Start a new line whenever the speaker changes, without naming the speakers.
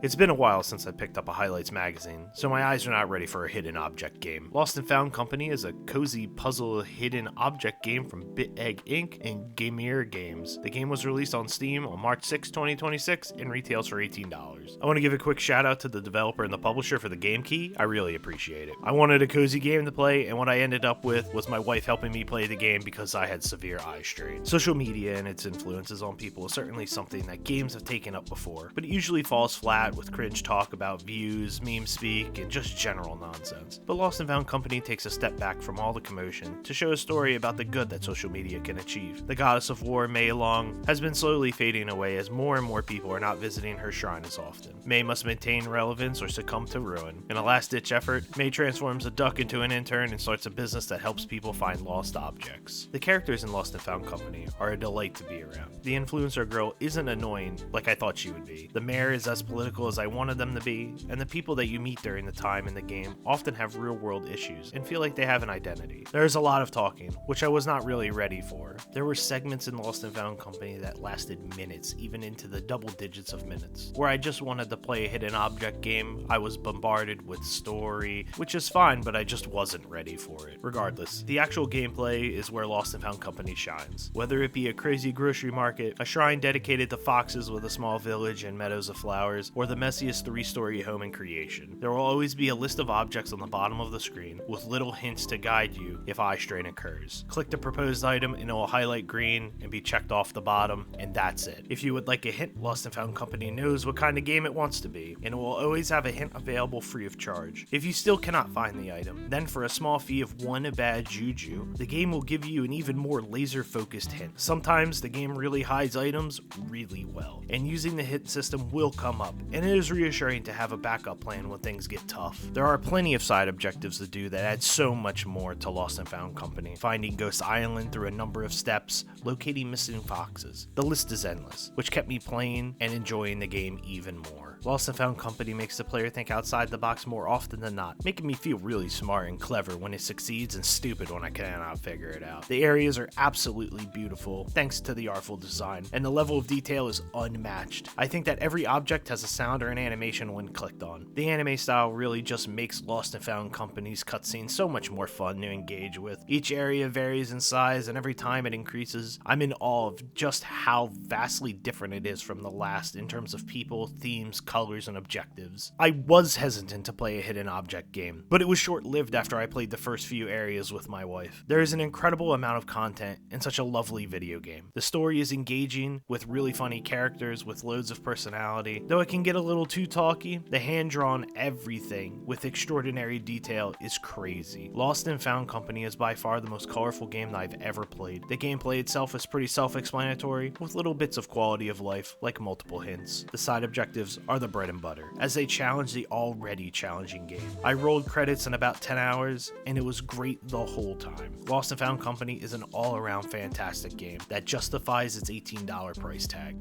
It's been a while since I picked up a Highlights magazine, so my eyes are not ready for a hidden object game. Lost and Found Company is a cozy puzzle hidden object game from BitEgg Inc. and Gamir Games. The game was released on Steam on March 6, 2026 and retails for $18. I want to give a quick shout out to the developer and the publisher for the game key. I really appreciate it. I wanted a cozy game to play, and what I ended up with was my wife helping me play the game because I had severe eye strain. Social media and its influences on people is certainly something that games have taken up before, but it usually falls flat with cringe talk about views, meme speak, and just general nonsense. But Lost and Found Company takes a step back from all the commotion to show a story about the good that social media can achieve. The goddess of war, Mei Long, has been slowly fading away as more and more people are not visiting her shrine as often. Mei must maintain relevance or succumb to ruin. In a last-ditch effort, Mei transforms a duck into an intern and starts a business that helps people find lost objects. The characters in Lost and Found Company are a delight to be around. The influencer girl isn't annoying like I thought she would be. The mayor is as political as I wanted them to be, and the people that you meet during the time in the game often have real-world issues and feel like they have an identity. There is a lot of talking, which I was not really ready for. There were segments in Lost and Found Company that lasted minutes, even into the double digits of minutes, where I just wanted to play a hidden object game. I was bombarded with story, which is fine, but I just wasn't ready for it. Regardless, the actual gameplay is where Lost and Found Company shines. Whether it be a crazy grocery market, a shrine dedicated to foxes with a small village and meadows of flowers, or the messiest three-story home in creation, there will always be a list of objects on the bottom of the screen with little hints to guide you if eye strain occurs. Click the proposed item and it will highlight green and be checked off the bottom, and that's it. If you would like a hint, Lost and Found Company knows what kind of game it wants to be, and it will always have a hint available free of charge. If you still cannot find the item, then for a small fee of one bad juju, the game will give you an even more laser-focused hint. Sometimes the game really hides items really well, and using the hint system will come up, and it is reassuring to have a backup plan when things get tough. There are plenty of side objectives to do that add so much more to Lost and Found Company. Finding Ghost Island through a number of steps, locating missing foxes. The list is endless, which kept me playing and enjoying the game even more. Lost and Found Company makes the player think outside the box more often than not, making me feel really smart and clever when it succeeds and stupid when I cannot figure it out. The areas are absolutely beautiful, thanks to the artful design, and the level of detail is unmatched. I think that every object has a sound or an animation when clicked on. The anime style really just makes Lost and Found Company's cutscenes so much more fun to engage with. Each area varies in size, and every time it increases, I'm in awe of just how vastly different it is from the last in terms of people, themes, colors, and objectives. I was hesitant to play a hidden object game, but it was short-lived after I played the first few areas with my wife. There is an incredible amount of content in such a lovely video game. The story is engaging, with really funny characters with loads of personality. Though it can get a little too talky, the hand-drawn everything with extraordinary detail is crazy. Lost and Found Company is by far the most colorful game that I've ever played. The gameplay itself is pretty self-explanatory, with little bits of quality of life, like multiple hints. The side objectives are the bread and butter, as they challenge the already challenging game. I rolled credits in about 10 hours, and it was great the whole time. Lost and Found Company is an all-around fantastic game that justifies its $18 price tag.